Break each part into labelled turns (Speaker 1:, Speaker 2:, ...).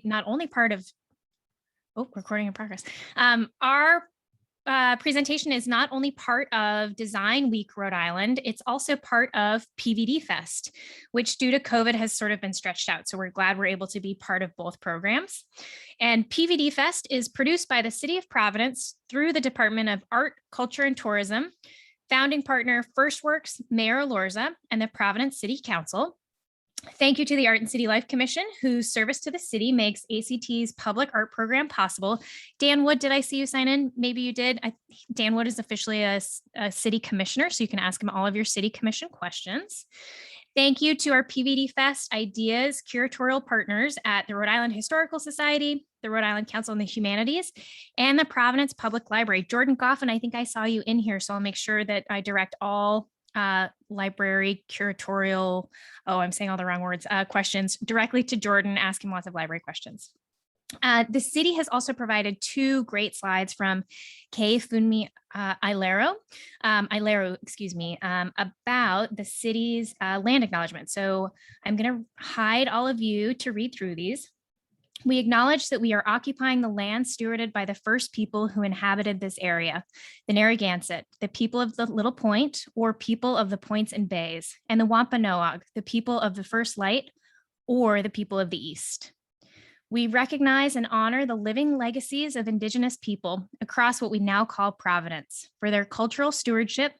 Speaker 1: not only part of, recording in progress. Our presentation is not only part of Design Week Rhode Island, it's also part of PVDFest, which due to COVID has sort of been stretched out. So we're glad we're able to be part of both programs. And PVDFest is produced by the City of Providence through the Department of Art, Culture, and Tourism, founding partner First Works Mayor Lorza, and the Providence City Council. Thank you to the Art and City Life Commission, whose service to the city makes ACT's public art program possible. Dan Wood, did I see you sign in? Maybe you did. Dan Wood is officially a city commissioner, so you can ask him all of your city commission questions. Thank you to our PVDFest Ideas curatorial partners at the Rhode Island Historical Society, the Rhode Island Council on the Humanities, and the Providence Public Library. Jordan Goffin, I think I saw you in here, so I'll make sure that I direct all library curatorial, I'm saying all the wrong words, questions directly to Jordan, ask him lots of library questions. The city has also provided 2 great slides from Kay Funmi Ilero, about the city's land acknowledgement. So I'm going to hide all of you to read through these. We acknowledge that we are occupying the land stewarded by the first people who inhabited this area, the Narragansett, the people of the Little Point, or people of the points and bays, and the Wampanoag, the people of the First Light, or the people of the East. We recognize and honor the living legacies of Indigenous people across what we now call Providence for their cultural stewardship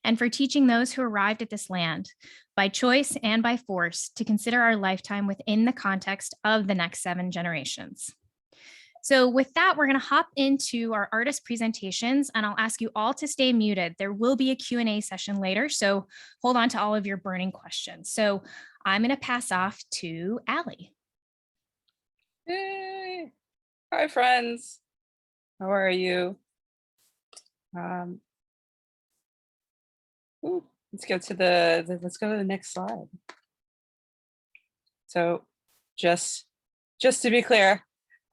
Speaker 1: and for teaching those who arrived at this land, by choice and by force, to consider our lifetime within the context of the next 7 generations. So with that, we're going to hop into our artist presentations, and I'll ask you all to stay muted. There will be a Q&A session later, so hold on to all of your burning questions. So I'm going to pass off to Allie.
Speaker 2: Yay. Hi, friends. How are you? Let's go to the next slide. So just to be clear,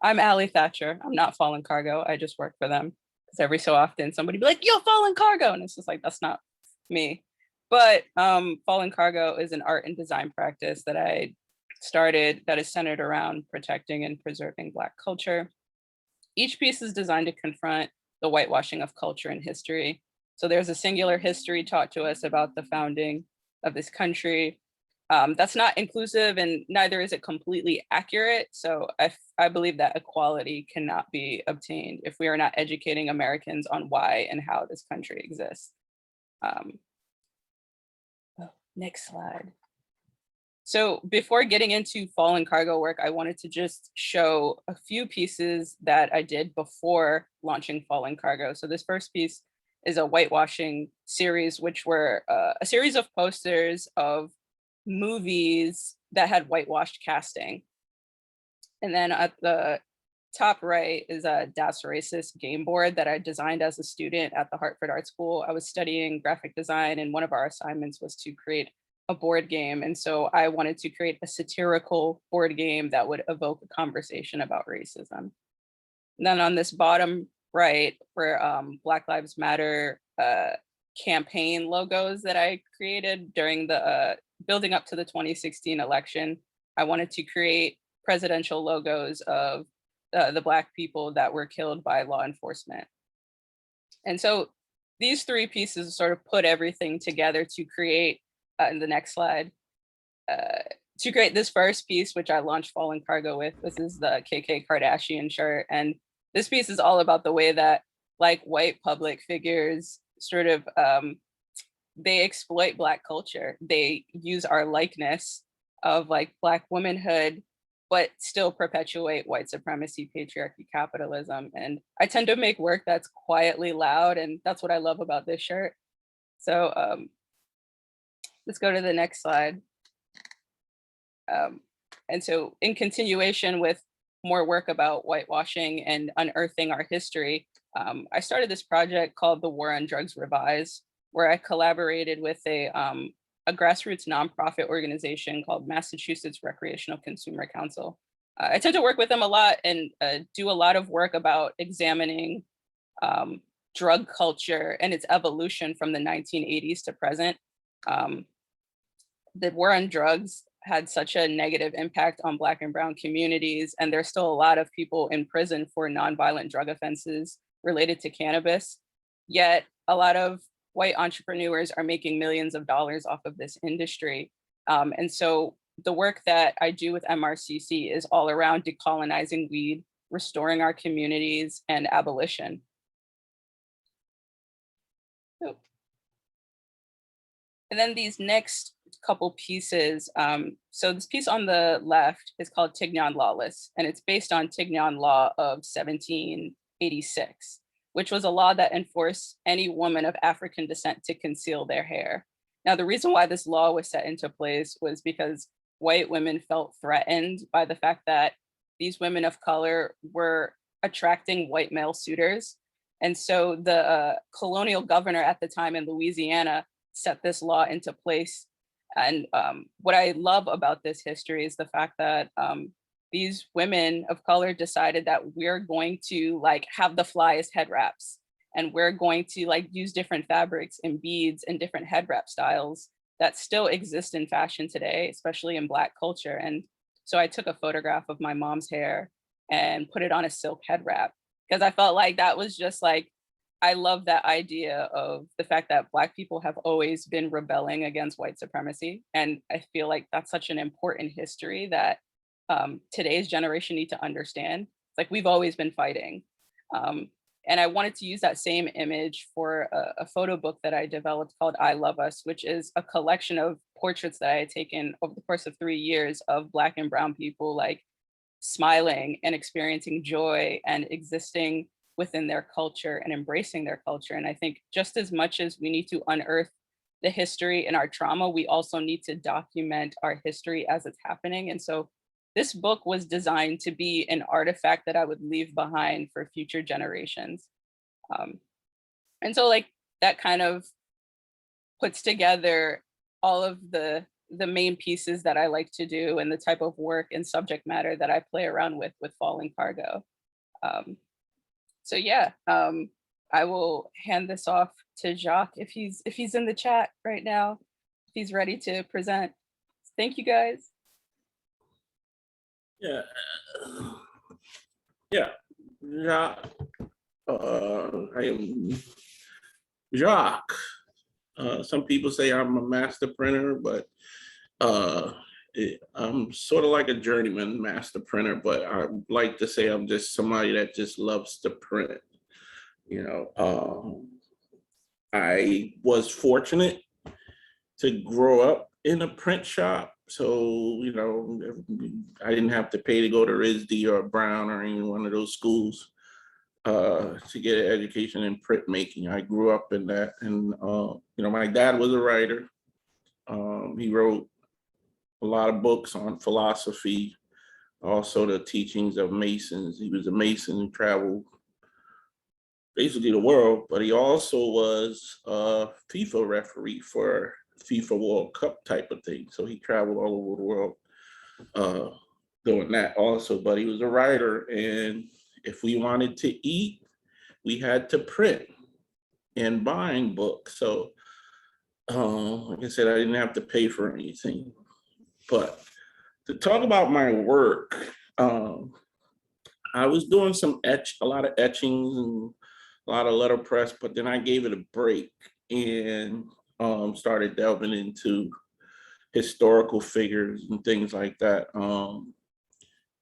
Speaker 2: I'm Ally Thatcher. I'm not Fallen Cargo. I just work for them, because every so often somebody be like, "Yo, Fallen Cargo," and it's just like, that's not me. But Fallen Cargo is an art and design practice that I started that is centered around protecting and preserving Black culture. Each piece is designed to confront the whitewashing of culture and history. So there's a singular history taught to us about the founding of this country. That's not inclusive, and neither is it completely accurate. So I believe that equality cannot be obtained if we are not educating Americans on why and how this country exists. Next slide. So before getting into Fallen Cargo work, I wanted to just show a few pieces that I did before launching Fallen Cargo. So this first piece is a whitewashing series, which were a series of posters of movies that had whitewashed casting. And then at the top right is a Das Racist game board that I designed as a student at the Hartford Art School. I was studying graphic design, and one of our assignments was to create a board game. And so I wanted to create a satirical board game that would evoke a conversation about racism. And then on this bottom right, for Black Lives Matter campaign logos that I created during the building up to the 2016 election, I wanted to create presidential logos of the Black people that were killed by law enforcement. And so these 3 pieces sort of put everything together to create, in the next slide, to create this first piece, which I launched Fallen Cargo with. This is the Kk Kardashian shirt. And this piece is all about the way that, like, white public figures sort of, they exploit Black culture. They use our likeness of like Black womanhood, but still perpetuate white supremacy, patriarchy, capitalism. And I tend to make work that's quietly loud, and that's what I love about this shirt. So let's go to the next slide. And so in continuation with more work about whitewashing and unearthing our history, I started this project called The War on Drugs Revised, where I collaborated with a grassroots nonprofit organization called Massachusetts Recreational Consumer Council. I tend to work with them a lot and do a lot of work about examining drug culture and its evolution from the 1980s to present. The war on drugs had such a negative impact on Black and Brown communities. And there's still a lot of people in prison for nonviolent drug offenses related to cannabis. Yet a lot of white entrepreneurs are making millions of dollars off of this industry. And so the work that I do with MRCC is all around decolonizing weed, restoring our communities, and abolition. And then these next couple pieces, so this piece on the left is called Tignon Lawless, and it's based on Tignon Law of 1786, which was a law that enforced any woman of African descent to conceal their hair. Now, the reason why this law was set into place was because white women felt threatened by the fact that these women of color were attracting white male suitors. And so the colonial governor at the time in Louisiana set this law into place. And what I love about this history is the fact that these women of color decided that we're going to like have the flyest head wraps, and we're going to like use different fabrics and beads and different head wrap styles that still exist in fashion today, especially in Black culture. And so I took a photograph of my mom's hair and put it on a silk head wrap, because I felt like that was just like, I love that idea of the fact that Black people have always been rebelling against white supremacy. And I feel like that's such an important history that today's generation need to understand. Like, we've always been fighting. And I wanted to use that same image for a photo book that I developed called I Love Us, which is a collection of portraits that I had taken over the course of 3 years of Black and brown people like smiling and experiencing joy and existing within their culture and embracing their culture. And I think just as much as we need to unearth the history and our trauma, we also need to document our history as it's happening. And so this book was designed to be an artifact that I would leave behind for future generations. And so like that kind of puts together all of the main pieces that I like to do and the type of work and subject matter that I play around with Falling Cargo. So yeah, I will hand this off to Jacques if he's in the chat right now, if he's ready to present. Thank you guys.
Speaker 3: Yeah, Jacques. I am Jacques. Some people say I'm a master printer, but I'm sort of like a journeyman master printer, but I like to say I'm just somebody that just loves to print. You know, I was fortunate to grow up in a print shop. So, you know, I didn't have to pay to go to RISD or Brown or any one of those schools to get an education in printmaking. I grew up in that. And, you know, my dad was a writer. He wrote a lot of books on philosophy, also the teachings of Masons. He was a Mason who traveled basically the world, but he also was a FIFA referee for FIFA World Cup type of thing. So he traveled all over the world doing that also, but he was a writer. And if we wanted to eat, we had to print and buying books. So like I said, I didn't have to pay for anything. But to talk about my work, I was doing a lot of etchings and a lot of letterpress, but then I gave it a break and started delving into historical figures and things like that.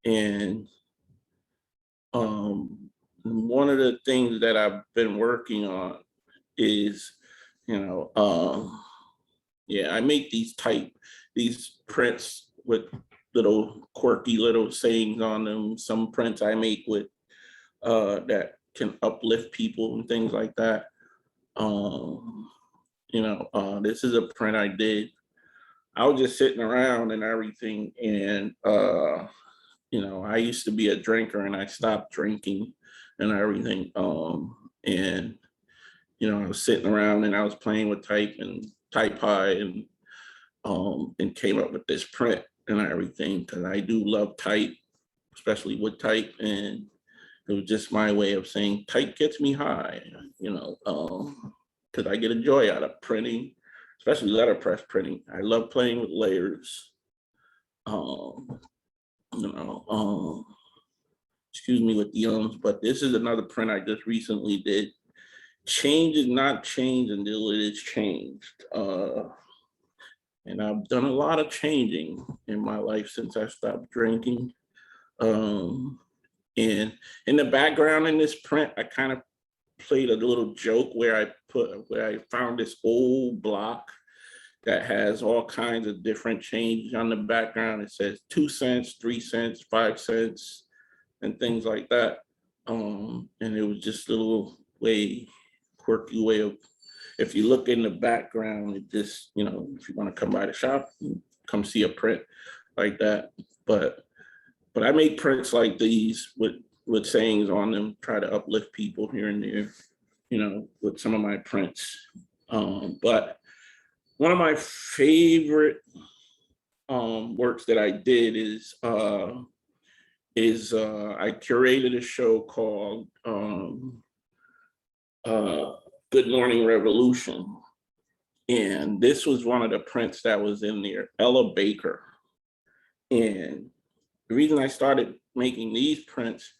Speaker 3: And one of the things that I've been working on is, you know, yeah, I make these prints with little quirky little sayings on them. Some prints I make with that can uplift people and things like that. You know, this is a print I did. I was just sitting around and everything, and you know, I used to be a drinker and I stopped drinking and everything. And you know, I was sitting around and I was playing with type and type high and came up with this print and everything, because I do love type, especially wood type, and it was just my way of saying type gets me high, you know, because I get a joy out of printing, especially letterpress printing. I love playing with layers. You know, excuse me with the but this is another print I just recently did. Change is not change until it is changed. And I've done a lot of changing in my life since I stopped drinking. And in the background in this print, I kind of played a little joke where I found this old block that has all kinds of different changes on the background. It says 2 cents, 3 cents, 5 cents, and things like that. And it was just a little quirky way of, if you look in the background, it just, you know, if you want to come by the shop, come see a print like that. But I make prints like these with sayings on them, try to uplift people here and there, you know, with some of my prints. But one of my favorite works that I did is I curated a show called Good Morning Revolution. And this was one of the prints that was in there, Ella Baker. And the reason I started making these prints,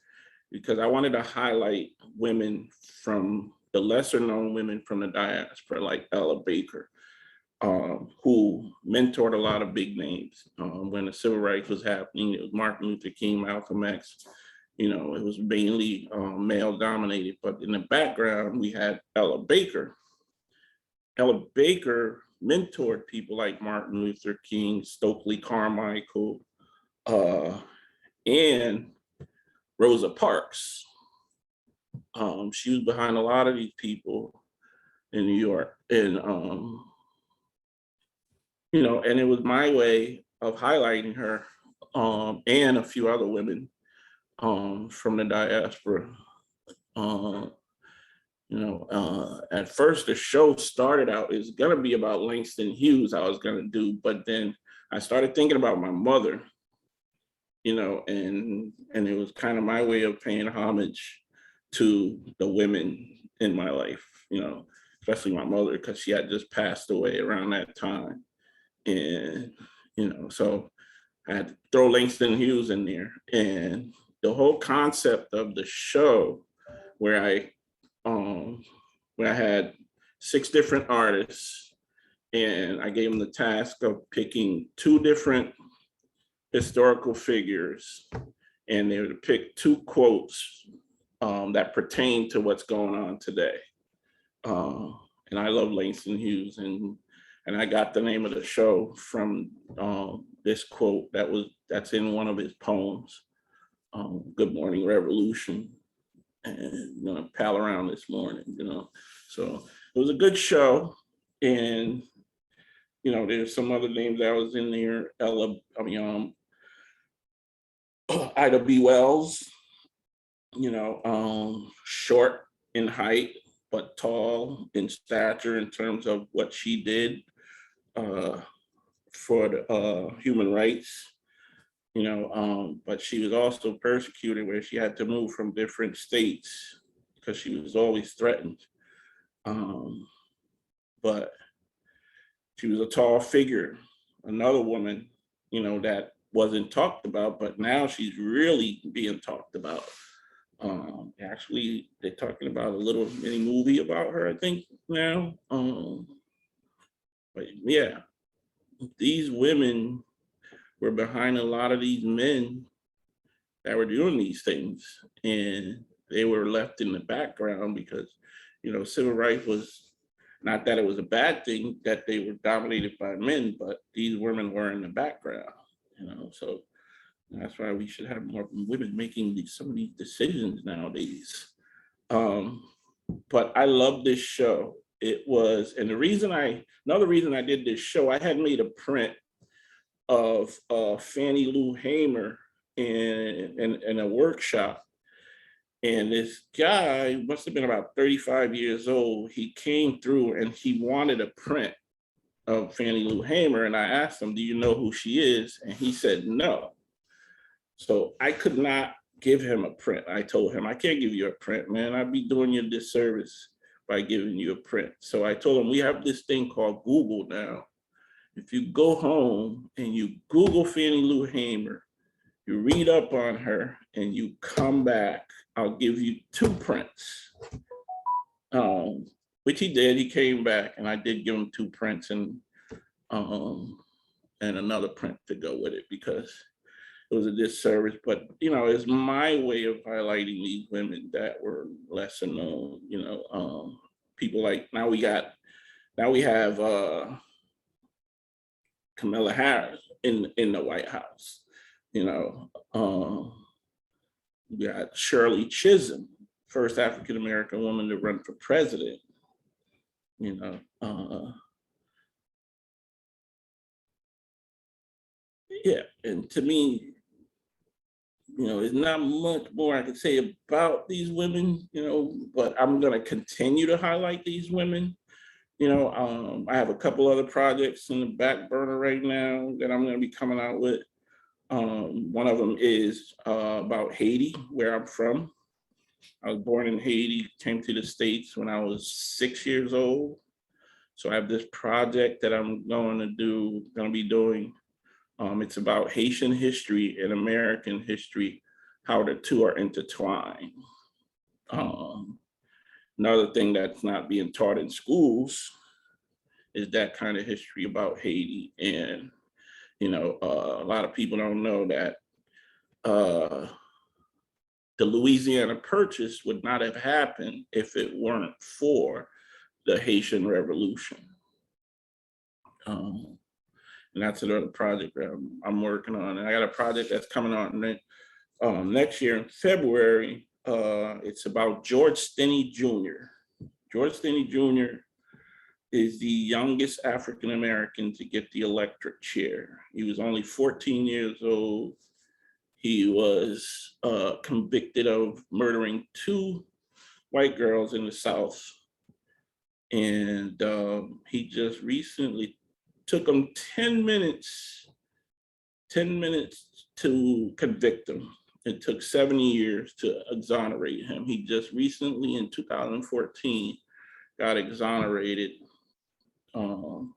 Speaker 3: because I wanted to highlight women from the lesser known women from the diaspora, like Ella Baker, who mentored a lot of big names. When the civil rights was happening, it was Martin Luther King, Malcolm X, you know, it was mainly male dominated, but in the background, we had Ella Baker. Ella Baker mentored people like Martin Luther King, Stokely Carmichael, and Rosa Parks. She was behind a lot of these people in New York. And, you know, and it was my way of highlighting her and a few other women from the diaspora. You know, at first the show started out, it was gonna be about Langston Hughes I was gonna do, but then I started thinking about my mother, you know, and it was kind of my way of paying homage to the women in my life, you know, especially my mother, because she had just passed away around that time. And, you know, so I had to throw Langston Hughes in there. And the whole concept of the show, where I had 6 different artists, and I gave them the task of picking 2 different historical figures, and they were to pick 2 quotes that pertain to what's going on today. And I love Langston Hughes, and I got the name of the show from this quote that's in one of his poems, Good Morning Revolution. And I'm gonna pal around this morning, you know. So it was a good show. And, you know, there's some other names that was in there. Ida B. Wells, you know, short in height, but tall in stature in terms of what she did for the human rights. You know, but she was also persecuted, where she had to move from different states because she was always threatened. But she was a tall figure. Another woman, you know, that wasn't talked about, but now she's really being talked about. Actually, they're talking about a little mini movie about her, I think, now. But yeah, these women were behind a lot of these men that were doing these things, and they were left in the background because, you know, civil rights was not that it was a bad thing that they were dominated by men, but these women were in the background, you know. So that's why we should have more women making some of these decisions nowadays. But I love this show. It was, and another reason I did this show, I had made a print of Fannie Lou Hamer in a workshop. And this guy must have been about 35 years old. He came through and he wanted a print of Fannie Lou Hamer. And I asked him, do you know who she is? And he said, no. So I could not give him a print. I told him, I can't give you a print, man. I'd be doing you a disservice by giving you a print. So I told him, we have this thing called Google now. if you go home and you Google Fannie Lou Hamer, you read up on her and you come back, I'll give you 2 prints. Which he did. He came back and I did give him 2 prints and another print to go with it because it was a disservice. But you know, it's my way of highlighting these women that were lesser known. You know, people like now we have Kamala Harris in the White House. You know, we got Shirley Chisholm, first African American woman to run for president. You know, yeah, and to me, you know, there's not much more I can say about these women, you know, but I'm gonna continue to highlight these women. You know, I have a couple other projects in the back burner right now that I'm gonna be coming out with. One of them is about Haiti, where I'm from. I was born in Haiti, came to the States when I was 6 years old. So I have this project that I'm going to be doing. It's about Haitian history and American history, how the two are intertwined. Another thing that's not being taught in schools is that kind of history about Haiti. And, you know, a lot of people don't know that the Louisiana Purchase would not have happened if it weren't for the Haitian Revolution. And that's another project that I'm working on. And I got a project that's coming on next year in February. It's about George Stinney Jr. George Stinney Jr. is the youngest African American to get the electric chair. He was only 14 years old. He was convicted of murdering 2 white girls in the South. And he just recently took him 10 minutes to convict him. It took 7 years to exonerate him. He just recently in 2014 got exonerated for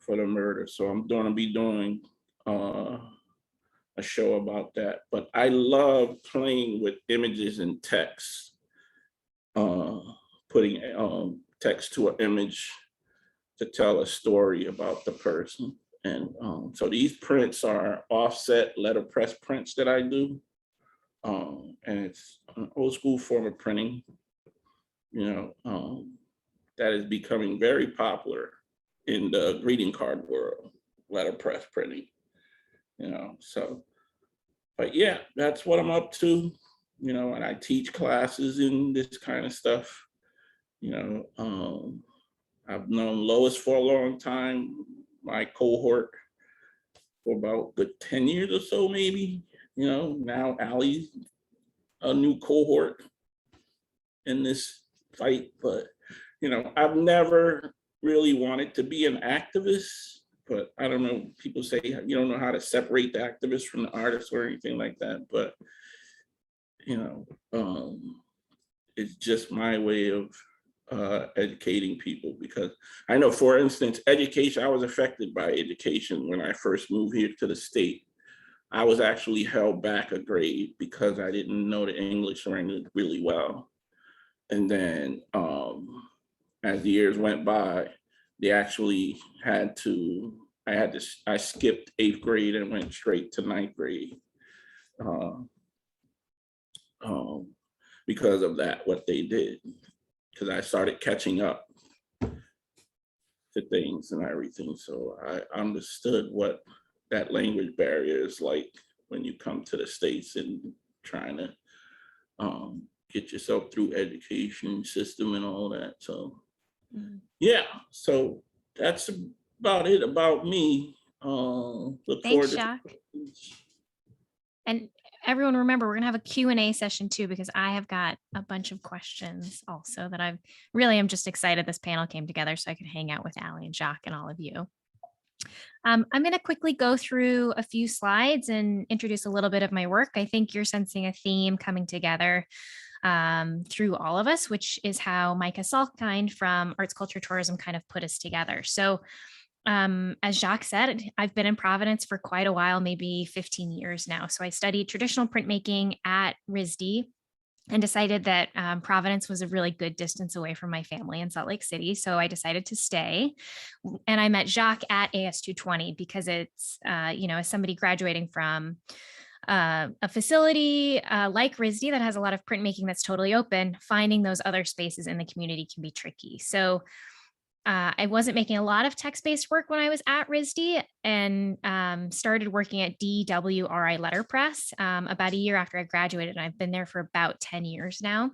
Speaker 3: the murder. So I'm gonna be doing a show about that. But I love playing with images and text, putting text to an image to tell a story about the person. And so these prints are offset letterpress prints that I do. And it's an old school form of printing, you know, that is becoming very popular in the greeting card world, letterpress printing, you know, so, but yeah, that's what I'm up to, you know, and I teach classes in this kind of stuff, you know. I've known Lois for a long time, my cohort for about good 10 years or so, maybe, you know. Now Allie's a new cohort in this fight, but, you know, I've never really wanted to be an activist, but I don't know, people say you don't know how to separate the activist from the artist or anything like that, but, you know, it's just my way of educating people, because I know, for instance, education, I was affected by education when I first moved here to the state. I was actually held back a grade because I didn't know the English language really well. And then as the years went by, they actually had to, I skipped 8th grade and went straight to 9th grade because of that, what they did. Because I started catching up to things and everything. So I understood what that language barrier is like when you come to the States and trying to get yourself through education system and all that. So yeah, so that's about it about me. Look
Speaker 1: Thanks,
Speaker 3: forward to
Speaker 1: Jacque. And everyone remember, we're gonna have a Q&A session too, because I have got a bunch of questions also that I'm just excited this panel came together so I could hang out with Allie and Jacque and all of you. I'm gonna quickly go through a few slides and introduce a little bit of my work. I think you're sensing a theme coming together through all of us, which is how Micah Salkind from Arts, Culture, Tourism kind of put us together. So as Jacques said, I've been in Providence for quite a while, maybe 15 years now. So I studied traditional printmaking at RISD and decided that Providence was a really good distance away from my family in Salt Lake City. So I decided to stay. And I met Jacques at AS220 because it's, as somebody graduating from a facility like RISD that has a lot of printmaking that's totally open, finding those other spaces in the community can be tricky. So I wasn't making a lot of text-based work when I was at RISD and started working at DWRI Letterpress about a year after I graduated. And I've been there for about 10 years now.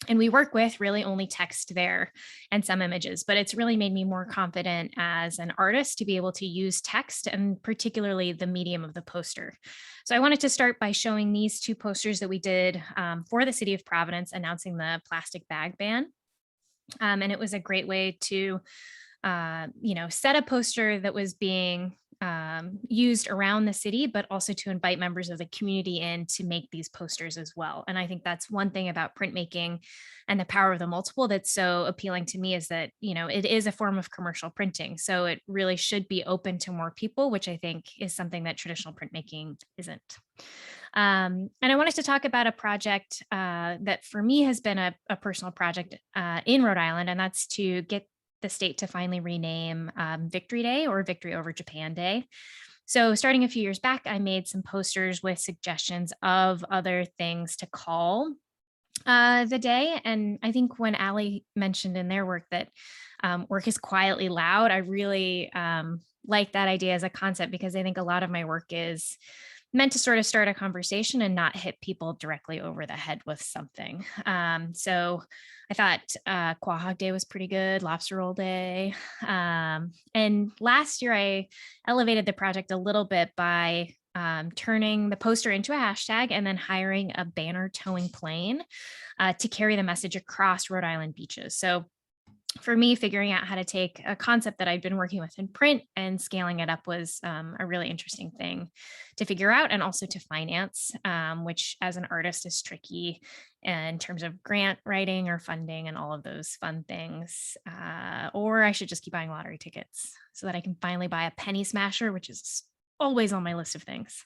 Speaker 1: And we work with really only text there and some images, but it's really made me more confident as an artist to be able to use text and particularly the medium of the poster. So I wanted to start by showing these two posters that we did for the city of Providence announcing the plastic bag ban. And it was a great way to, set a poster that was being used around the city, but also to invite members of the community in to make these posters as well. And I think that's one thing about printmaking and the power of the multiple that's so appealing to me is that, it is a form of commercial printing. So it really should be open to more people, which I think is something that traditional printmaking isn't. And I wanted to talk about a project that for me has been a personal project in Rhode Island, and that's to get the state to finally rename Victory Day or Victory Over Japan Day. So starting a few years back, I made some posters with suggestions of other things to call the day. And I think when Allie mentioned in their work that work is quietly loud, I really like that idea as a concept because I think a lot of my work is meant to sort of start a conversation and not hit people directly over the head with something. So I thought Quahog Day was pretty good, Lobster Roll Day. And last year I elevated the project a little bit by turning the poster into a hashtag and then hiring a banner towing plane to carry the message across Rhode Island beaches. So for me, figuring out how to take a concept that I've been working with in print and scaling it up was a really interesting thing to figure out and also to finance, which as an artist is tricky in terms of grant writing or funding and all of those fun things. Or I should just keep buying lottery tickets so that I can finally buy a penny smasher, which is always on my list of things.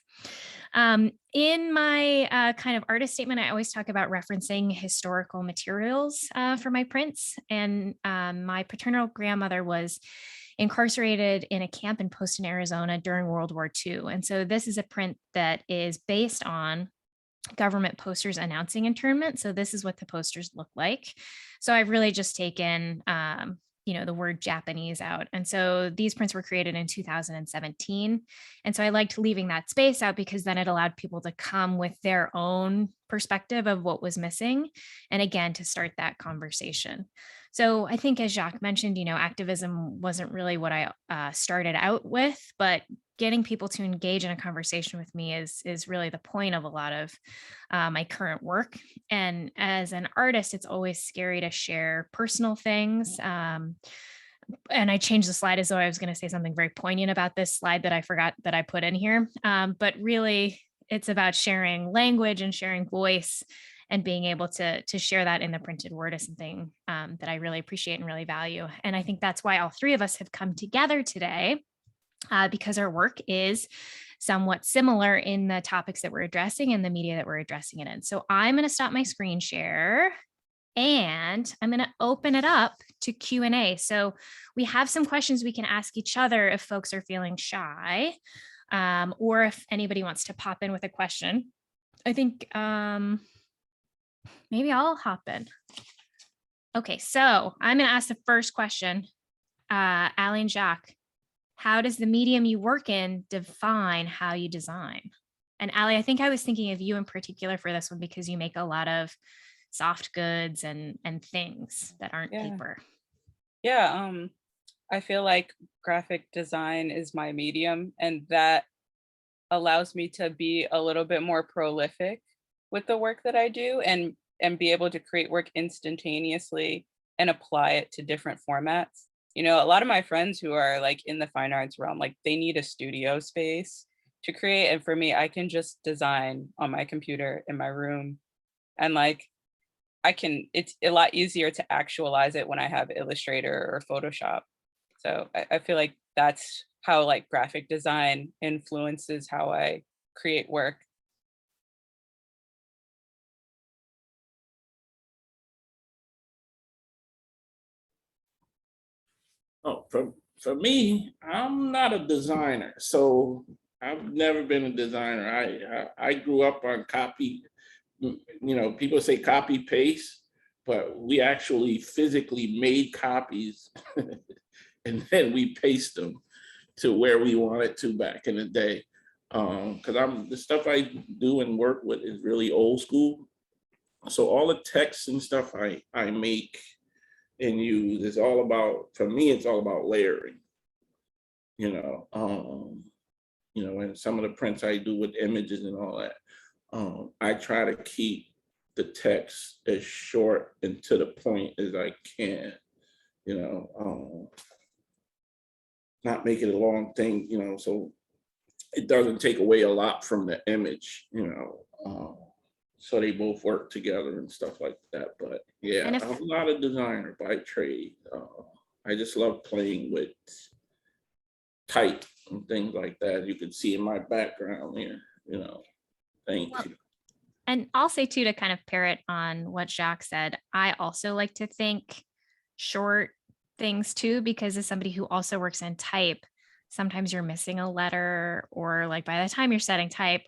Speaker 1: In my kind of artist statement, I always talk about referencing historical materials for my prints. And my paternal grandmother was incarcerated in a camp in Poston, Arizona during World War II. And so this is a print that is based on government posters announcing internment. So this is what the posters look like. So I've really just taken the word Japanese out. And so these prints were created in 2017. And so I liked leaving that space out because then it allowed people to come with their own perspective of what was missing. And again, to start that conversation. So I think as Jacques mentioned, activism wasn't really what I started out with, but getting people to engage in a conversation with me is really the point of a lot of my current work. And as an artist, it's always scary to share personal things. And I changed the slide as though I was going to say something very poignant about this slide that I forgot that I put in here. But really, it's about sharing language and sharing voice and being able to share that in the printed word is something that I really appreciate and really value. And I think that's why all three of us have come together today. Because our work is somewhat similar in the topics that we're addressing and the media that we're addressing it in. So I'm going to stop my screen share and I'm going to open it up to Q&A. So we have some questions we can ask each other if folks are feeling shy or if anybody wants to pop in with a question. I think maybe I'll hop in. Okay, so I'm going to ask the first question, Allie and Jacques. How does the medium you work in define how you design? And Allie, I think I was thinking of you in particular for this one because you make a lot of soft goods and things that aren't paper.
Speaker 2: Yeah, I feel like graphic design is my medium, and that allows me to be a little bit more prolific with the work that I do and be able to create work instantaneously and apply it to different formats. A lot of my friends who are like in the fine arts realm, like they need a studio space to create. And for me, I can just design on my computer in my room. And like, it's a lot easier to actualize it when I have Illustrator or Photoshop. So I feel like that's how like graphic design influences how I create work.
Speaker 3: Oh, for me, I'm not a designer, so I've never been a designer. I grew up on copy. You know, people say copy paste, but we actually physically made copies and then we paste them to where we wanted to back in the day. Because the stuff I do and work with is really old school. So all the texts and stuff I make and use is all about, for me, it's all about layering. You know, and some of the prints I do with images and all that. I try to keep the text as short and to the point as I can, you know, not make it a long thing, you know, so it doesn't take away a lot from the image, you know, so they both work together and stuff like that. But yeah, I'm not a designer by trade. I just love playing with type and things like that. You can see in my background here, you know. Thank you.
Speaker 1: And I'll say too, to kind of parrot on what Jacques said, I also like to think short things too, because as somebody who also works in type, sometimes you're missing a letter, or like by the time you're setting type,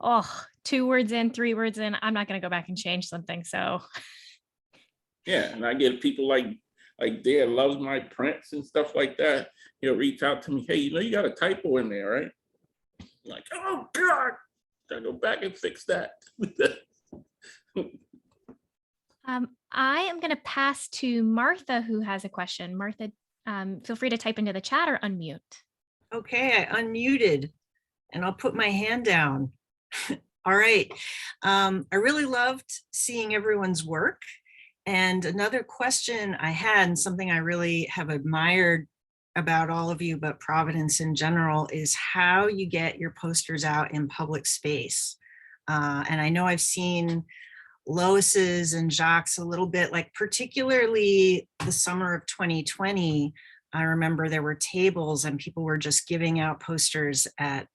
Speaker 1: oh, 2 words in, 3 words in, I'm not going to go back and change something. So
Speaker 3: yeah, and I get people like Dad loves my prints and stuff like that. He'll reach out to me, hey, you know, you got a typo in there, right? I'm like, oh God, I go back and fix that.
Speaker 1: I am going to pass to Martha, who has a question. Martha, feel free to type into the chat or unmute.
Speaker 4: Okay, I unmuted and I'll put my hand down. All right. I really loved seeing everyone's work. And another question I had, and something I really have admired about all of you, but Providence in general, is how you get your posters out in public space. And I know I've seen Lois's and Jacques a little bit, like particularly the summer of 2020, I remember there were tables and people were just giving out posters at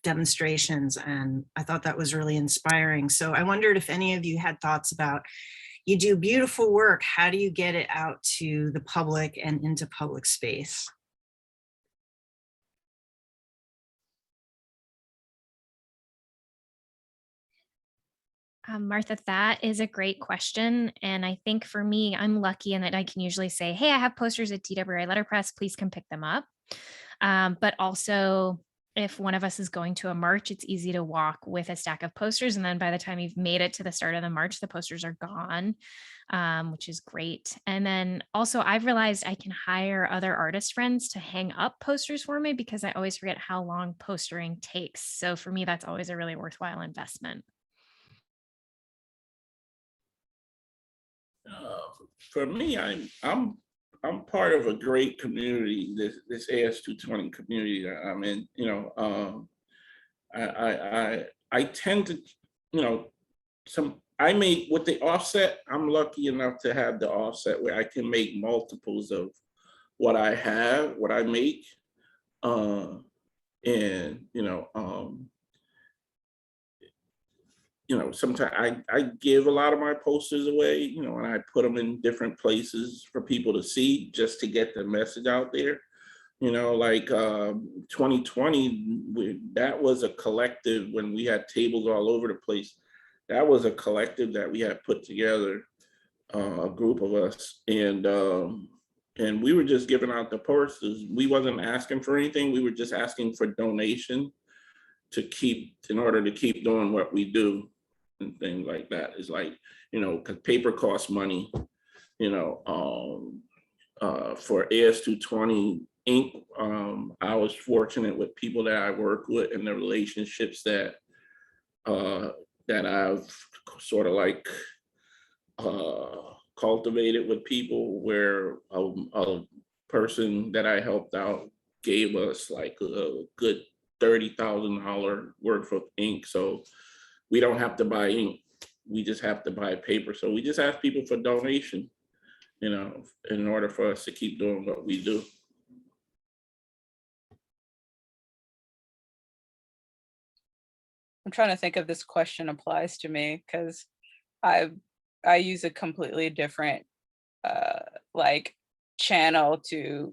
Speaker 4: demonstrations, and I thought that was really inspiring. So I wondered if any of you had thoughts about, you do beautiful work, how do you get it out to the public and into public space?
Speaker 1: Martha, that is a great question. And I think for me, I'm lucky in that I can usually say, hey, I have posters at DWRI Letterpress, please come pick them up. But also, if one of us is going to a march, it's easy to walk with a stack of posters. And then by the time you've made it to the start of the march, the posters are gone, which is great. And then also I've realized I can hire other artist friends to hang up posters for me, because I always forget how long postering takes. So for me, that's always a really worthwhile investment.
Speaker 3: For me, I'm part of a great community, this AS220 community that I'm in. You know, I tend to, you know, I make with the offset. I'm lucky enough to have the offset where I can make multiples of what I have, what I make, and you know, sometimes I give a lot of my posters away, you know, and I put them in different places for people to see, just to get the message out there. You know, like 2020, that was a collective when we had tables all over the place. That was a collective that we had put together, a group of us, and we were just giving out the posters. We wasn't asking for anything. We were just asking for donation in order to keep doing what we do. And things like that. Is like, you know, because paper costs money, you know. For AS220 ink, I was fortunate with people that I work with and the relationships that I've sort of like cultivated with people, where a person that I helped out gave us like a good $30,000 worth of ink. So we don't have to buy ink, we just have to buy paper. So we just ask people for donation, you know, in order for us to keep doing what we do.
Speaker 2: I'm trying to think if this question applies to me because I use a completely different like channel to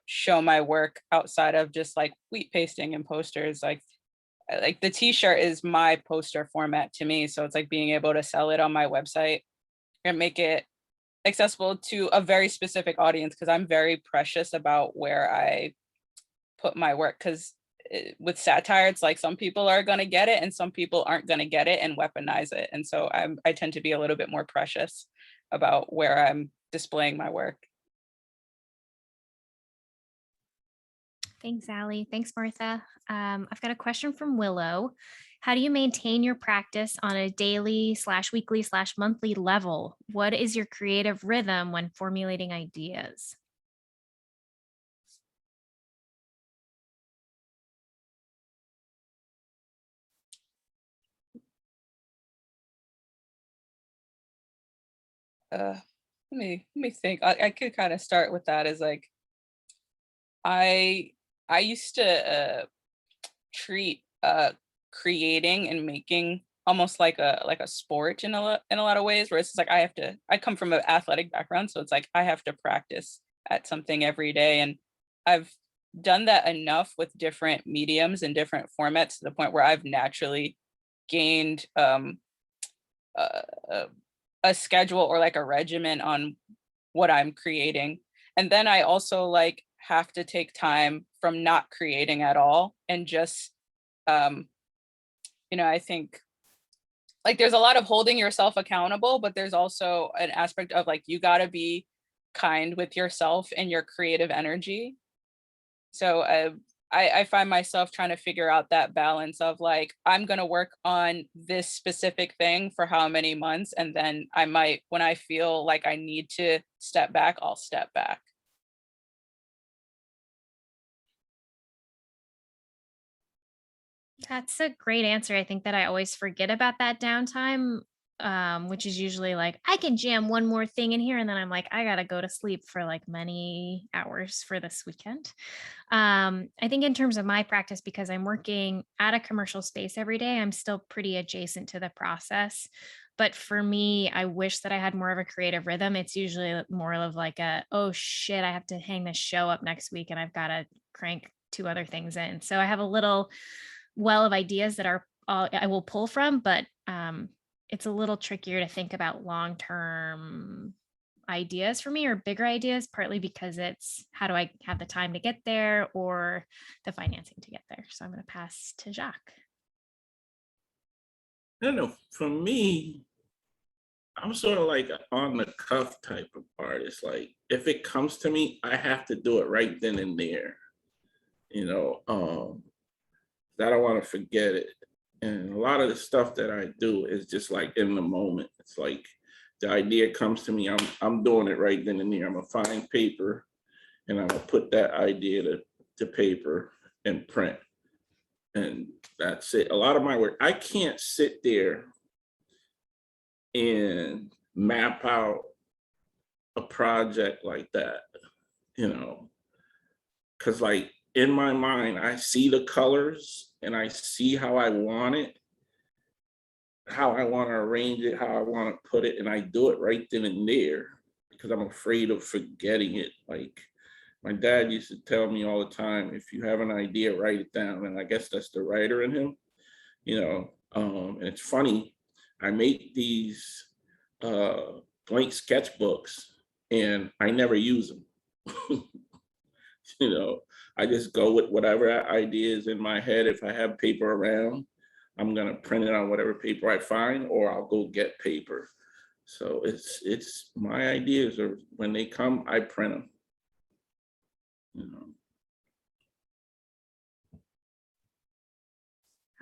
Speaker 2: show my work outside of just like wheat pasting and posters. Like the t-shirt is my poster format to me. So it's like being able to sell it on my website and make it accessible to a very specific audience, because I'm very precious about where I put my work, because with satire, it's like some people are going to get it and some people aren't going to get it and weaponize it. And so I tend to be a little bit more precious about where I'm displaying my work.
Speaker 1: Thanks, Allie. Thanks, Martha. I've got a question from Willow. How do you maintain your practice on a daily / weekly / monthly level? What is your creative rhythm when formulating ideas?
Speaker 2: Let me think. I could kind of start with that as like, I used to treat creating and making almost like a sport in a lot of ways, where it's like I come from an athletic background, so it's like I have to practice at something every day, and I've done that enough with different mediums and different formats to the point where I've naturally gained a schedule or like a regimen on what I'm creating. And then I also like have to take time from not creating at all and just I think like there's a lot of holding yourself accountable, but there's also an aspect of like you got to be kind with yourself and your creative energy. So I find myself trying to figure out that balance of like, I'm going to work on this specific thing for how many months, and then I might, when I feel like I need to step back, I'll step back.
Speaker 1: That's a great answer. I think that I always forget about that downtime, which is usually like, I can jam one more thing in here. And then I'm like, I got to go to sleep for like many hours for this weekend. I think in terms of my practice, because I'm working at a commercial space every day, I'm still pretty adjacent to the process. But for me, I wish that I had more of a creative rhythm. It's usually more of like oh shit, I have to hang this show up next week and I've got to crank 2 other things in. So I have a little well of ideas that are I will pull from, but it's a little trickier to think about long-term ideas for me, or bigger ideas, partly because it's how do I have the time to get there or the financing to get there. So I'm going to pass to Jacques.
Speaker 3: I don't know, for me, I'm sort of like an on the cuff type of artist. Like if it comes to me, I have to do it right then and there. I don't want to forget it. And a lot of the stuff that I do is just like in the moment. It's like the idea comes to me, I'm doing it right then and there. I'm gonna find paper and I'm gonna put that idea to paper and print. And that's it. A lot of my work, I can't sit there and map out a project like that, because like in my mind, I see the colors and I see how I want it, how I want to arrange it, how I want to put it, and I do it right then and there because I'm afraid of forgetting it. Like my dad used to tell me all the time, if you have an idea, write it down. And I guess that's the writer in him, and it's funny, I make these blank sketchbooks and I never use them. I just go with whatever idea is in my head. If I have paper around, I'm gonna print it on whatever paper I find, or I'll go get paper. So it's my ideas, or when they come, I print them.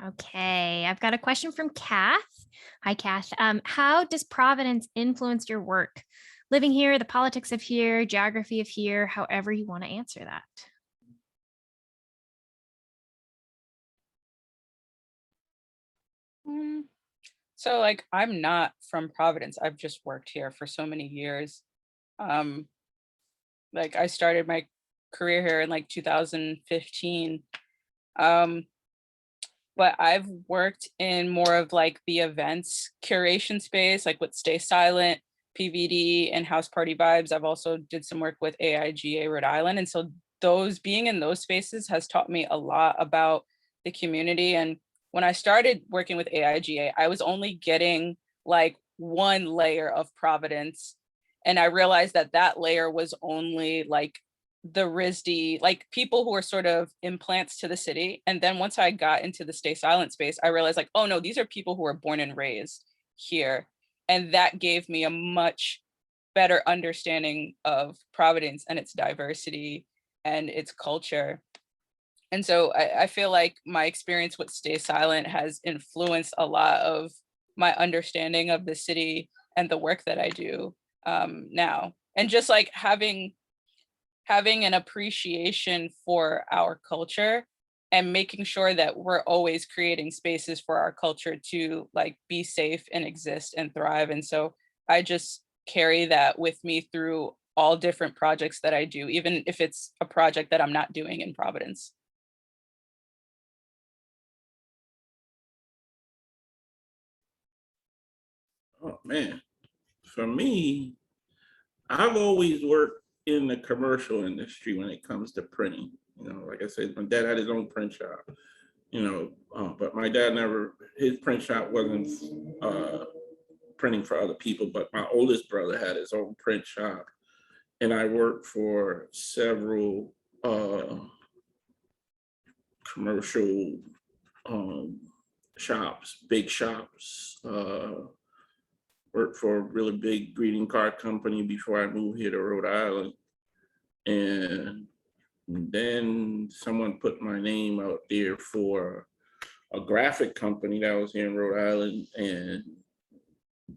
Speaker 1: Okay, I've got a question from Kath. Hi, Kath. How does Providence influence your work? Living here, the politics of here, geography of here, however you want to answer that.
Speaker 2: So like, I'm not from Providence. I've just worked here for so many years. Like I started my career here in like 2015. but I've worked in more of like the events curation space, like with Stay Silent, PVD, and House Party Vibes. I've also did some work with AIGA Rhode Island. And so those being in those spaces has taught me a lot about the community. And when I started working with AIGA, I was only getting like one layer of Providence. And I realized that that layer was only like the RISD, like people who are sort of implants to the city. And then once I got into the Stay Silent space, I realized like, oh no, these are people who are born and raised here. And that gave me a much better understanding of Providence and its diversity and its culture. And so I feel like my experience with Stay Silent has influenced a lot of my understanding of the city and the work that I do now. And just like having an appreciation for our culture and making sure that we're always creating spaces for our culture to like be safe and exist and thrive. And so I just carry that with me through all different projects that I do, even if it's a project that I'm not doing in Providence.
Speaker 3: Oh man, for me, I've always worked in the commercial industry when it comes to printing. You know, like I said, my dad had his own print shop, you know, but my dad never, his print shop wasn't printing for other people, but my oldest brother had his own print shop. And I worked for several commercial shops, big shops, worked for a really big greeting card company before I moved here to Rhode Island. And then someone put my name out there for a graphic company that was here in Rhode Island.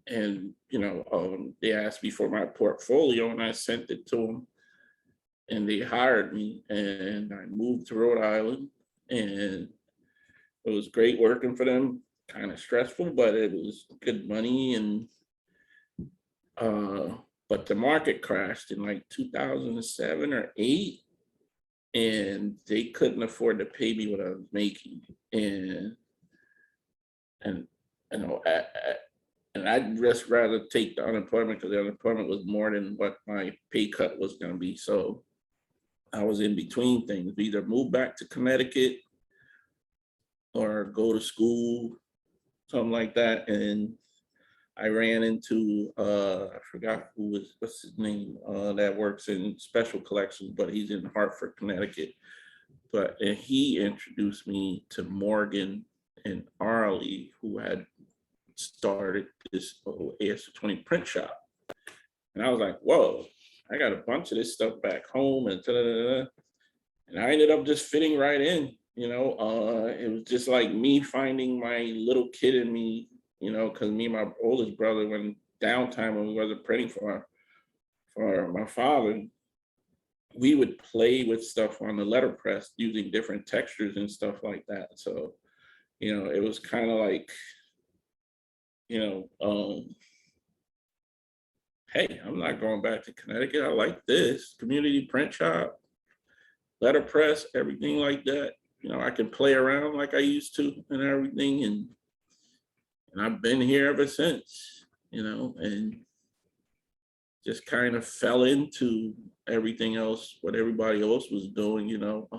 Speaker 3: And you know, they asked me for my portfolio and I sent it to them. And they hired me and I moved to Rhode Island. And it was great working for them, kind of stressful, but it was good money. And but the market crashed in like 2007 or 8, and they couldn't afford to pay me what I was making. And you know, and I'd just rather take the unemployment because the unemployment was more than what my pay cut was going to be. So I was in between things, either move back to Connecticut or go to school, something like that. And I ran into, I forgot what's his name, that works in special collections, but he's in Hartford, Connecticut. And he introduced me to Morgan and Arlie, who had started this AS20 print shop. And I was like, whoa, I got a bunch of this stuff back home and da-da-da-da. And I ended up just fitting right in, you know. It was just like me finding my little kid in me, you know, because me and my oldest brother, when downtime when we wasn't printing for my father, we would play with stuff on the letterpress using different textures and stuff like that. So, you know, it was kind of like, you know, hey, I'm not going back to Connecticut. I like this community print shop, letterpress, everything like that. You know, I can play around like I used to and everything. And I've been here ever since, you know, and just kind of fell into everything else, what everybody else was doing, you know.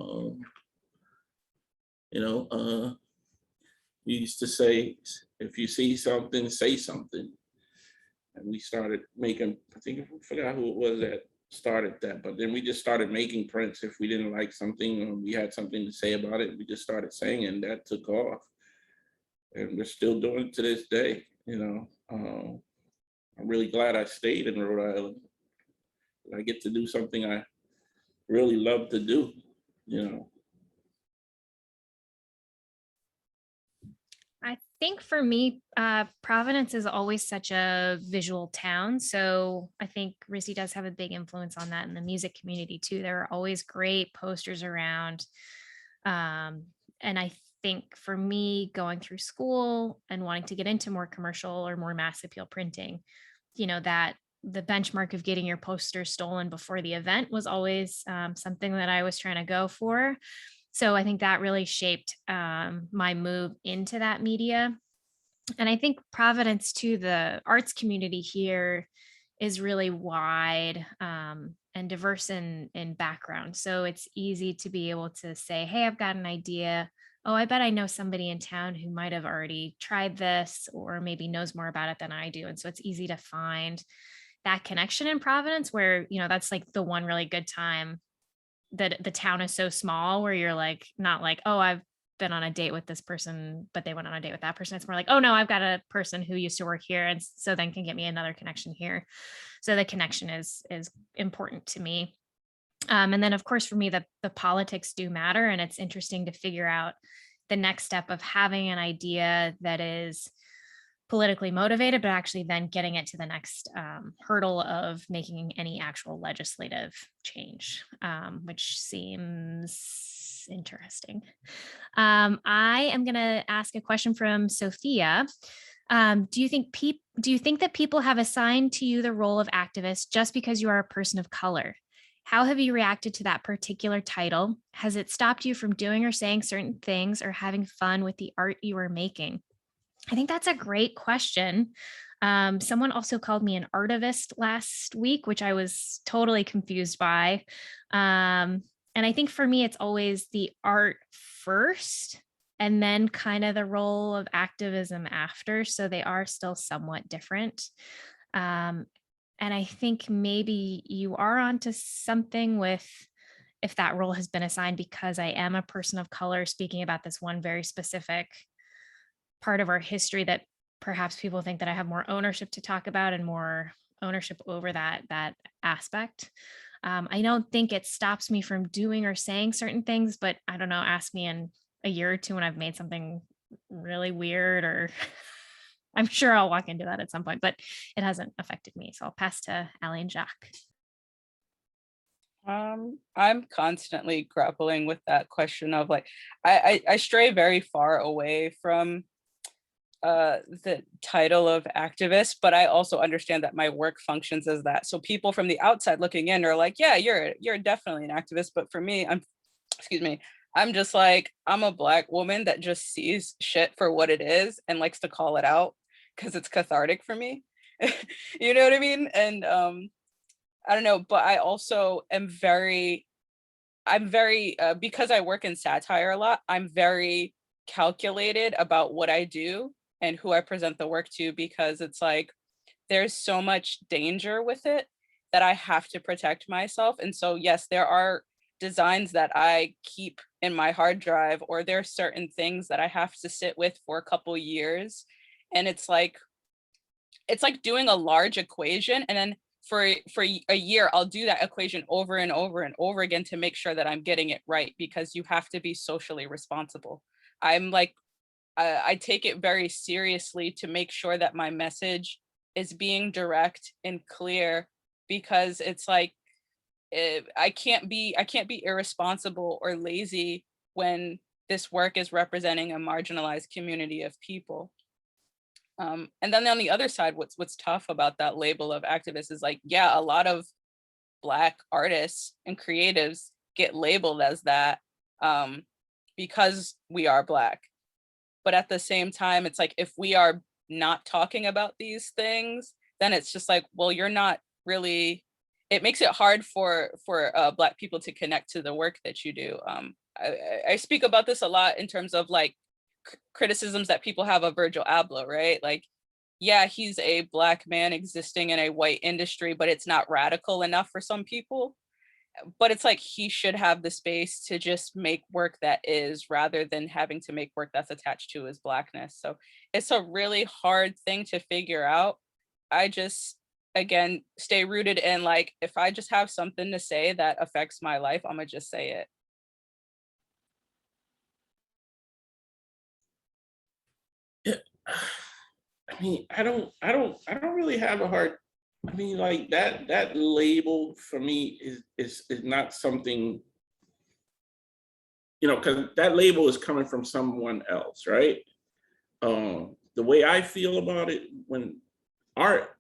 Speaker 3: We used to say, if you see something, say something. And we started making, I forgot who it was that started that, but then we just started making prints. If we didn't like something or we had something to say about it, we just started saying, and that took off. And we're still doing it to this day, you know. I'm really glad I stayed in Rhode Island. I get to do something I really love to do, you know.
Speaker 1: I think for me, Providence is always such a visual town. So I think RISD does have a big influence on that in the music community too. There are always great posters around. And I think for me, going through school and wanting to get into more commercial or more mass appeal printing, you know, that the benchmark of getting your poster stolen before the event was always something that I was trying to go for. So I think that really shaped my move into that media. And I think Providence too, the arts community here is really wide and diverse in background. So it's easy to be able to say, hey, I've got an idea. Oh, I bet I know somebody in town who might have already tried this or maybe knows more about it than I do. And so it's easy to find that connection in Providence where, you know, that's like the one really good time that the town is so small where you're like, not like, oh, I've been on a date with this person, but they went on a date with that person. It's more like, oh no, I've got a person who used to work here. And so then can get me another connection here. So the connection is important to me. And then of course, for me, the politics do matter. And it's interesting to figure out the next step of having an idea that is politically motivated, but actually then getting it to the next hurdle of making any actual legislative change, which seems interesting. I am going to ask a question from Sophia. Do you think that people have assigned to you the role of activist just because you are a person of color? How have you reacted to that particular title? Has it stopped you from doing or saying certain things or having fun with the art you are making? I think that's a great question. Someone also called me an artivist last week, which I was totally confused by. And I think for me, it's always the art first and then kind of the role of activism after. So they are still somewhat different. And I think maybe you are onto something with if that role has been assigned because I am a person of color speaking about this one very specific part of our history that perhaps people think that I have more ownership to talk about and more ownership over that aspect. I don't think it stops me from doing or saying certain things, but I don't know, ask me in a year or two when I've made something really weird, or I'm sure I'll walk into that at some point, but it hasn't affected me. So I'll pass to Allie and Jacque.
Speaker 2: I'm constantly grappling with that question of like, I stray very far away from the title of activist, but I also understand that my work functions as that. So people from the outside looking in are like, yeah, you're definitely an activist. But for me, I'm just like, I'm a Black woman that just sees shit for what it is and likes to call it out because it's cathartic for me. You know what I mean? And I don't know, but I also am I'm very because I work in satire a lot, I'm very calculated about what I do and who I present the work to, because it's like there's so much danger with it that I have to protect myself. And so yes, there are designs that I keep in my hard drive, or there are certain things that I have to sit with for a couple years. And it's like doing a large equation, and then for a year I'll do that equation over and over and over again to make sure that I'm getting it right, because you have to be socially responsible. I'm like, I take it very seriously to make sure that my message is being direct and clear, because it's like I can't be irresponsible or lazy when this work is representing a marginalized community of people. And then on the other side, what's tough about that label of activist is like, yeah, a lot of Black artists and creatives get labeled as that because we are Black. But at the same time, it's like, if we are not talking about these things, then it's just like, well, you're not really, it makes it hard for Black people to connect to the work that you do. I speak about this a lot in terms of like criticisms that people have of Virgil Abloh, right? Like, yeah, he's a Black man existing in a white industry, but it's not radical enough for some people. But it's like, he should have the space to just make work that is, rather than having to make work that's attached to his Blackness. So it's a really hard thing to figure out. I just, again, stay rooted in like, if I just have something to say that affects my life, I'm gonna just say it.
Speaker 3: I mean, I don't really have a hard. I mean, like that label for me is not something, you know, because that label is coming from someone else, right? The way I feel about it, when art,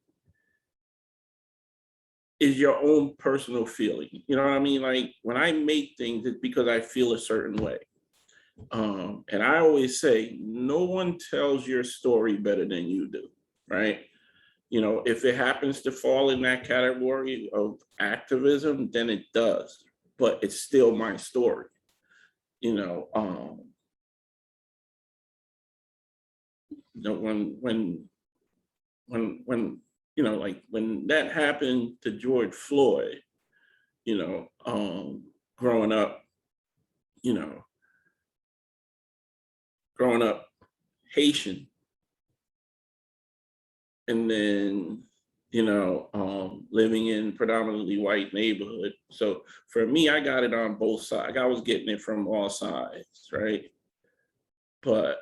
Speaker 3: is your own personal feeling. You know what I mean? Like when I make things, it's because I feel a certain way. And I always say, no one tells your story better than you do, right? You know, if it happens to fall in that category of activism, then it does, but it's still my story. You know, when you know, like when that happened to George Floyd, you know, growing up, you know, growing up Haitian, and then, you know, living in predominantly white neighborhood. So for me, I got it on both sides. I was getting it from all sides, right? But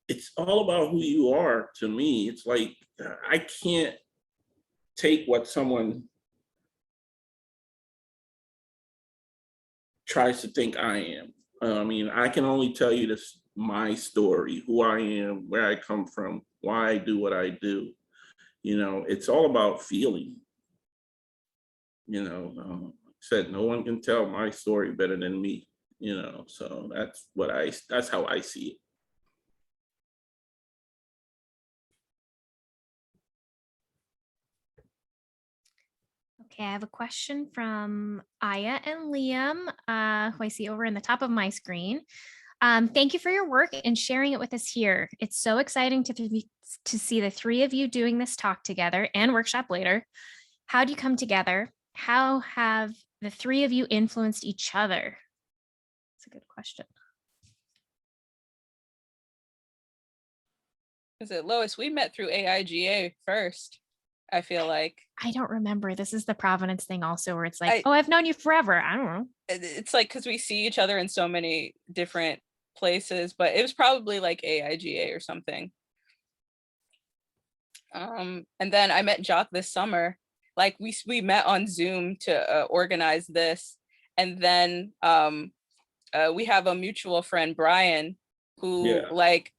Speaker 3: it's all about who you are to me. It's like, I can't take what someone tries to think I am. I mean, I can only tell you this, my story, who I am, where I come from, why I do what I do. You know, it's all about feeling. You know, said no one can tell my story better than me. You know, so that's how I see it.
Speaker 1: Okay, I have a question from Aya and Liam, who I see over in the top of my screen. Thank you for your work and sharing it with us here. It's so exciting to see the three of you doing this talk together and workshop later. How do you come together? How have the three of you influenced each other? That's a good question.
Speaker 2: Is it Lois? We met through AIGA first, I feel like.
Speaker 1: I don't remember. This is the Providence thing also, where it's like, oh, I've known you forever. I don't know.
Speaker 2: It's like, because we see each other in so many different places, but it was probably like AIGA or something. And then I met Jacque this summer. Like we met on Zoom to organize this. And then we have a mutual friend, Brian, who like,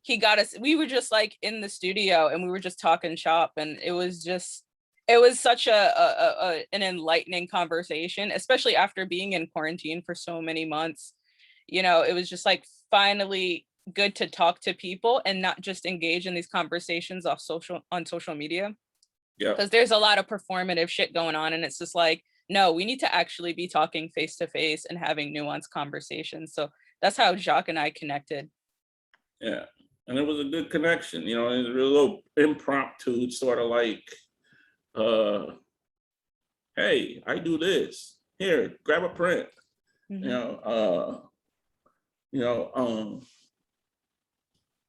Speaker 2: he got us, we were just like in the studio and we were just talking shop, and it was such an enlightening conversation, especially after being in quarantine for so many months. You know, it was just like finally good to talk to people and not just engage in these conversations on social media. Yeah. Because there's a lot of performative shit going on, and it's just like, no, we need to actually be talking face to face and having nuanced conversations. So that's how Jacque and I connected.
Speaker 3: Yeah. And it was a good connection, you know, it was a little impromptu, sort of like, hey, I do this. Here, grab a print. Mm-hmm.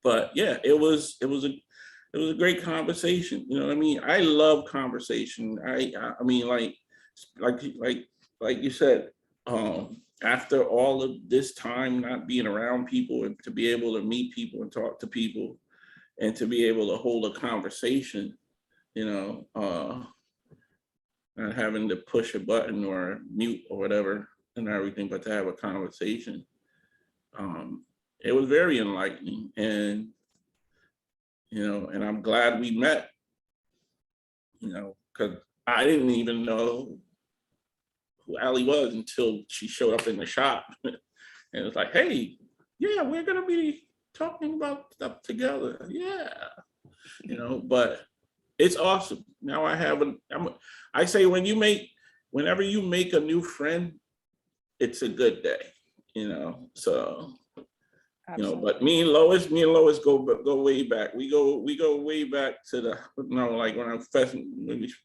Speaker 3: But yeah, it was a great conversation. You know what I mean? I love conversation. I mean, like you said, after all of this time not being around people, and to be able to meet people and talk to people and to be able to hold a conversation, you know, not having to push a button or mute or whatever and everything, but to have a conversation. It was very enlightening, and, you know, and I'm glad we met, you know, because I didn't even know who Allie was until she showed up in the shop. And it was like, hey, yeah, we're gonna be talking about stuff together. Yeah, you know, but it's awesome. Now I have I say whenever you make a new friend, it's a good day, you know, so. Absolutely. You know, but me and Lois go way back. We go way back to the, you know, like when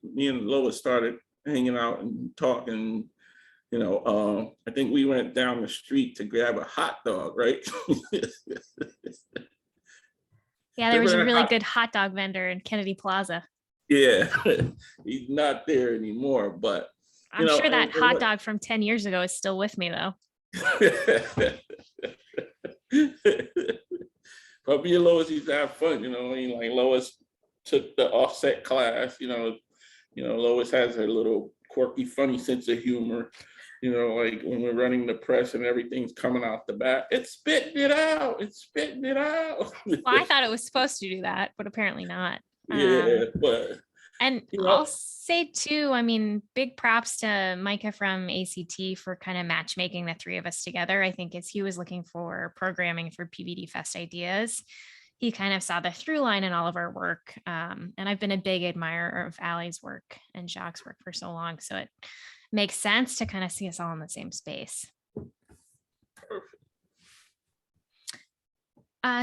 Speaker 3: me and Lois started hanging out and talking, you know, I think we went down the street to grab a hot dog, right?
Speaker 1: Yeah, there was a really good hot dog vendor in Kennedy Plaza.
Speaker 3: Yeah, he's not there anymore, but
Speaker 1: I'm sure that hot dog from 10 years ago is still with me though.
Speaker 3: But me and Lois used to have fun, you know. I mean, like Lois took the offset class, you know. Lois has her little quirky, funny sense of humor. You know, like when we're running the press and everything's coming out the back, it's spitting it out. It's spitting it out.
Speaker 1: Well, I thought it was supposed to do that, but apparently not.
Speaker 3: Yeah, but
Speaker 1: And
Speaker 3: you know,
Speaker 1: I'll say too, I mean, big props to Micah from ACT for kind of matchmaking the three of us together. I think as he was looking for programming for PVDFest ideas, he kind of saw the through line in all of our work. And I've been a big admirer of Allie's work and Jacques' work for so long. So it makes sense to kind of see us all in the same space.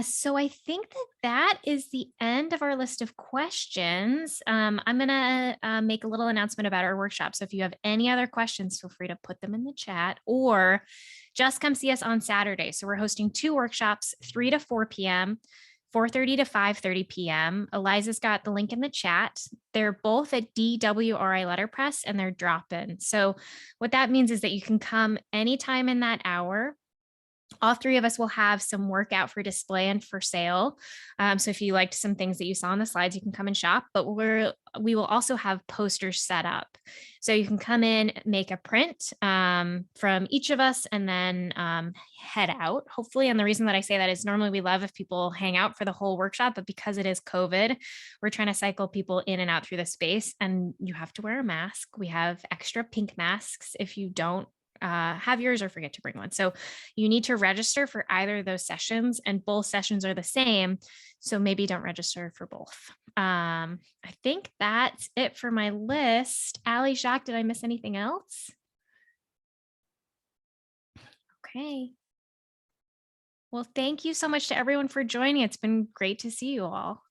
Speaker 1: So I think that is the end of our list of questions. I'm going to make a little announcement about our workshop. So if you have any other questions, feel free to put them in the chat or just come see us on Saturday. So we're hosting 2 workshops, 3 to 4 p.m., 4:30 to 5:30 p.m. Eliza's got the link in the chat. They're both at DWRI Letterpress and they're drop-in. So what that means is that you can come anytime in that hour. All 3 of us will have some work out for display and for sale. So if you liked some things that you saw on the slides, you can come and shop, but we will also have posters set up. So you can come in, make a print from each of us and then head out, hopefully. And the reason that I say that is normally we love if people hang out for the whole workshop, but because it is COVID, we're trying to cycle people in and out through the space and you have to wear a mask. We have extra pink masks if you don't have yours or forget to bring one. So you need to register for either of those sessions and both sessions are the same. So maybe don't register for both. I think that's it for my list. Allie, Jacque, did I miss anything else? Okay. Well, thank you so much to everyone for joining. It's been great to see you all.